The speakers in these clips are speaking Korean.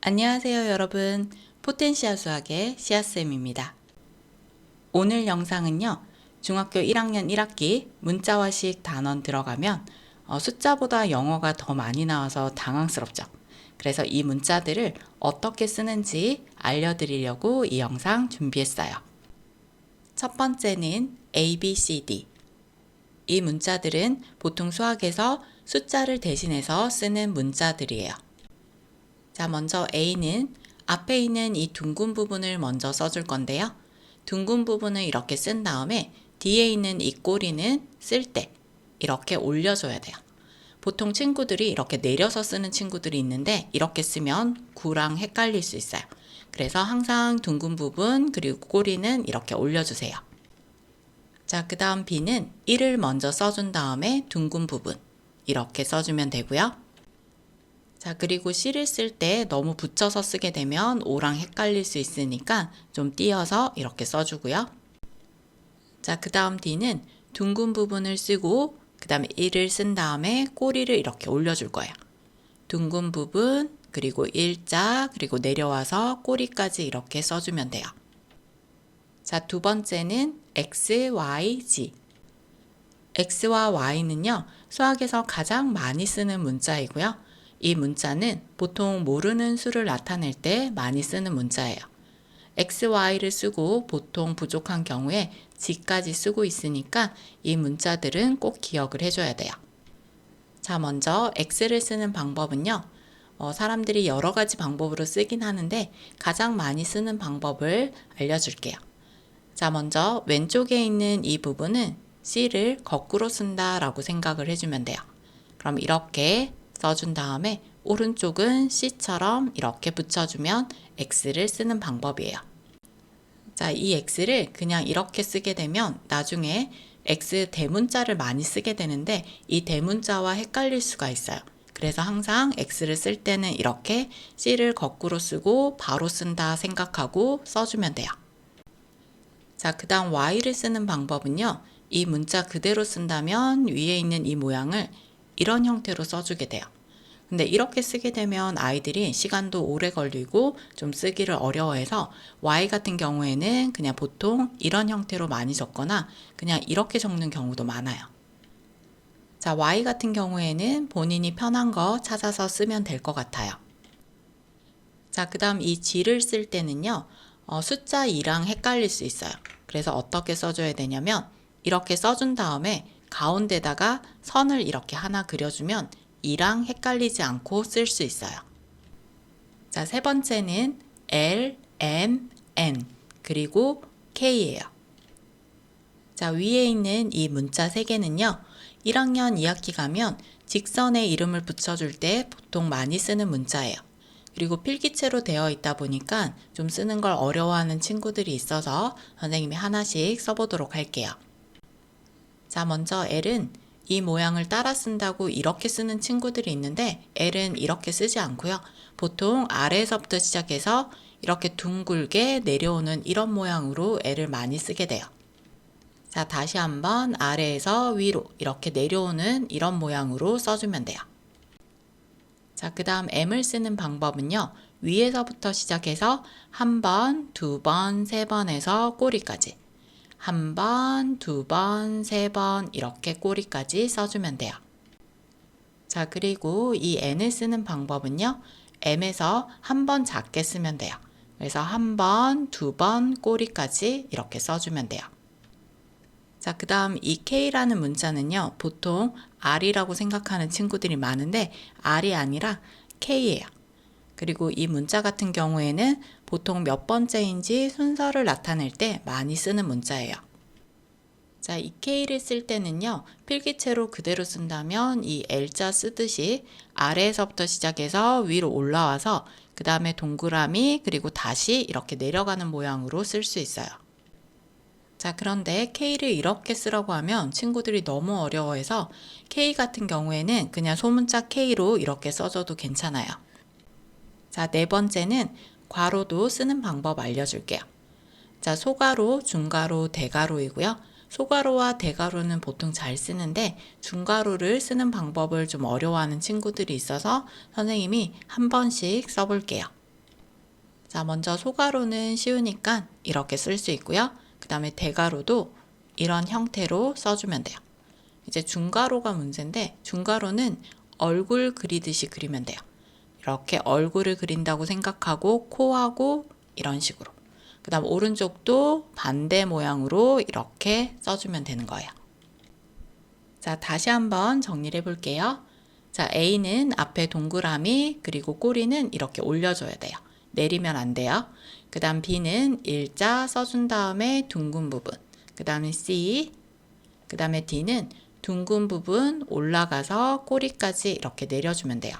안녕하세요 여러분. 포텐시아 수학의 시아쌤입니다. 오늘 영상은요. 중학교 1학년 1학기 문자화식 단원 들어가면 숫자보다 영어가 더 많이 나와서 당황스럽죠. 그래서 이 문자들을 어떻게 쓰는지 알려드리려고 이 영상 준비했어요. 첫 번째는 A, B, C, D. 이 문자들은 보통 수학에서 숫자를 대신해서 쓰는 문자들이에요. 자, 먼저 A는 앞에 있는 이 둥근 부분을 먼저 써줄 건데요. 둥근 부분을 이렇게 쓴 다음에 뒤에 있는 이 꼬리는 쓸 때 이렇게 올려줘야 돼요. 보통 친구들이 이렇게 내려서 쓰는 친구들이 있는데 이렇게 쓰면 9랑 헷갈릴 수 있어요. 그래서 항상 둥근 부분 그리고 꼬리는 이렇게 올려주세요. 자, 그 다음 B는 1을 먼저 써준 다음에 둥근 부분 이렇게 써주면 되고요. 자, 그리고 C를 쓸 때 너무 붙여서 쓰게 되면 O랑 헷갈릴 수 있으니까 좀 띄어서 이렇게 써주고요. 자, 그 다음 D는 둥근 부분을 쓰고 그 다음에 1을 쓴 다음에 꼬리를 이렇게 올려줄 거예요. 둥근 부분 그리고 일자 그리고 내려와서 꼬리까지 이렇게 써주면 돼요. 자, 두 번째는 X, Y, Z. X와 Y는요, 수학에서 가장 많이 쓰는 문자이고요. 이 문자는 보통 모르는 수를 나타낼 때 많이 쓰는 문자예요. X, Y를 쓰고 보통 부족한 경우에 G까지 쓰고 있으니까 이 문자들은 꼭 기억을 해줘야 돼요. 자, 먼저 X를 쓰는 방법은요. 사람들이 여러 가지 방법으로 쓰긴 하는데 가장 많이 쓰는 방법을 알려줄게요. 자, 먼저 왼쪽에 있는 이 부분은 C를 거꾸로 쓴다 라고 생각을 해주면 돼요. 그럼 이렇게 써준 다음에 오른쪽은 C처럼 이렇게 붙여주면 X를 쓰는 방법이에요. 자, 이 X를 그냥 이렇게 쓰게 되면 나중에 X 대문자를 많이 쓰게 되는데 이 대문자와 헷갈릴 수가 있어요. 그래서 항상 X를 쓸 때는 이렇게 C를 거꾸로 쓰고 바로 쓴다 생각하고 써주면 돼요. 자, 그 다음 Y를 쓰는 방법은요. 이 문자 그대로 쓴다면 위에 있는 이 모양을 이런 형태로 써주게 돼요. 근데 이렇게 쓰게 되면 아이들이 시간도 오래 걸리고 좀 쓰기를 어려워해서 Y 같은 경우에는 그냥 보통 이런 형태로 많이 적거나 그냥 이렇게 적는 경우도 많아요. 자, Y 같은 경우에는 본인이 편한 거 찾아서 쓰면 될 것 같아요. 자, 그 다음 이 G를 쓸 때는요. 숫자 2랑 헷갈릴 수 있어요. 그래서 어떻게 써줘야 되냐면 이렇게 써준 다음에 가운데다가 선을 이렇게 하나 그려주면 2랑 헷갈리지 않고 쓸 수 있어요. 자, 세 번째는 L, M, N 그리고 K예요. 자, 위에 있는 이 문자 3개는요. 1학년 2학기 가면 직선에 이름을 붙여줄 때 보통 많이 쓰는 문자예요. 그리고 필기체로 되어 있다 보니까 좀 쓰는 걸 어려워하는 친구들이 있어서 선생님이 하나씩 써보도록 할게요. 자, 먼저 L은 이 모양을 따라 쓴다고 이렇게 쓰는 친구들이 있는데 L은 이렇게 쓰지 않고요. 보통 아래에서부터 시작해서 이렇게 둥글게 내려오는 이런 모양으로 L을 많이 쓰게 돼요. 자, 다시 한번 아래에서 위로 이렇게 내려오는 이런 모양으로 써주면 돼요. 자, 그 다음 M을 쓰는 방법은요. 위에서부터 시작해서 한 번, 두 번, 세 번에서 꼬리까지 한 번, 두 번, 세 번 이렇게 꼬리까지 써주면 돼요. 자, 그리고 이 N을 쓰는 방법은요. M에서 한 번 작게 쓰면 돼요. 그래서 한 번, 두 번 꼬리까지 이렇게 써주면 돼요. 자, 그 다음 이 K라는 문자는요. 보통 R이라고 생각하는 친구들이 많은데 R이 아니라 K예요. 그리고 이 문자 같은 경우에는 보통 몇 번째인지 순서를 나타낼 때 많이 쓰는 문자예요. 자, 이 K를 쓸 때는요. 필기체로 그대로 쓴다면 이 L자 쓰듯이 아래에서부터 시작해서 위로 올라와서 그 다음에 동그라미 그리고 다시 이렇게 내려가는 모양으로 쓸 수 있어요. 자, 그런데 K를 이렇게 쓰라고 하면 친구들이 너무 어려워해서 K 같은 경우에는 그냥 소문자 K로 이렇게 써줘도 괜찮아요. 자, 네 번째는 괄호도 쓰는 방법 알려줄게요. 자, 소괄호, 중괄호, 대괄호이고요. 소괄호와 대괄호는 보통 잘 쓰는데 중괄호를 쓰는 방법을 좀 어려워하는 친구들이 있어서 선생님이 한 번씩 써볼게요. 자, 먼저 소가로는 쉬우니까 이렇게 쓸 수 있고요. 그 다음에 대가로도 이런 형태로 써주면 돼요. 이제 중가로가 문제인데 중가로는 얼굴 그리듯이 그리면 돼요. 이렇게 얼굴을 그린다고 생각하고 코하고 이런 식으로. 그 다음 오른쪽도 반대 모양으로 이렇게 써주면 되는 거예요. 자, 다시 한번 정리를 해볼게요. 자, A는 앞에 동그라미 그리고 꼬리는 이렇게 올려줘야 돼요. 내리면 안 돼요. 그 다음 B는 일자 써준 다음에 둥근 부분. 그 다음에 C, 그 다음에 D는 둥근 부분 올라가서 꼬리까지 이렇게 내려주면 돼요.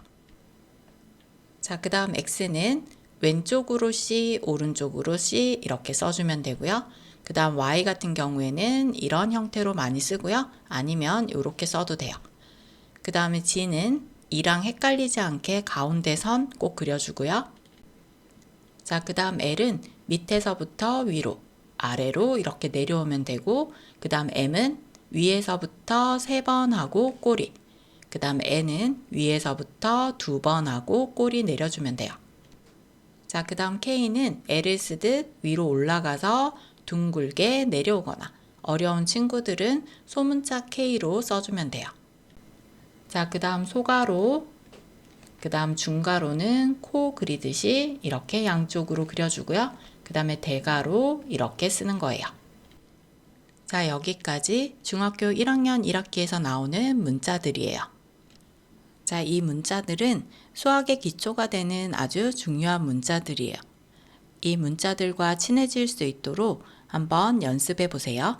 자, 그 다음 X는 왼쪽으로 C, 오른쪽으로 C 이렇게 써주면 되고요. 그 다음 Y 같은 경우에는 이런 형태로 많이 쓰고요. 아니면 이렇게 써도 돼요. 그 다음에 G는 E랑 헷갈리지 않게 가운데 선 꼭 그려주고요. 자, 그 다음 L은 밑에서부터 위로, 아래로 이렇게 내려오면 되고, 그 다음 M은 위에서부터 3번 하고 꼬리, 그 다음 N은 위에서부터 2번 하고 꼬리 내려주면 돼요. 자, 그 다음 K는 L을 쓰듯 위로 올라가서 둥글게 내려오거나 어려운 친구들은 소문자 K로 써주면 돼요. 자, 그 다음 소가로, 그 다음 중가로는 코 그리듯이 이렇게 양쪽으로 그려주고요. 그 다음에 대가로 이렇게 쓰는 거예요. 자, 여기까지 중학교 1학년 1학기에서 나오는 문자들이에요. 자, 이 문자들은 수학의 기초가 되는 아주 중요한 문자들이에요. 이 문자들과 친해질 수 있도록 한번 연습해 보세요.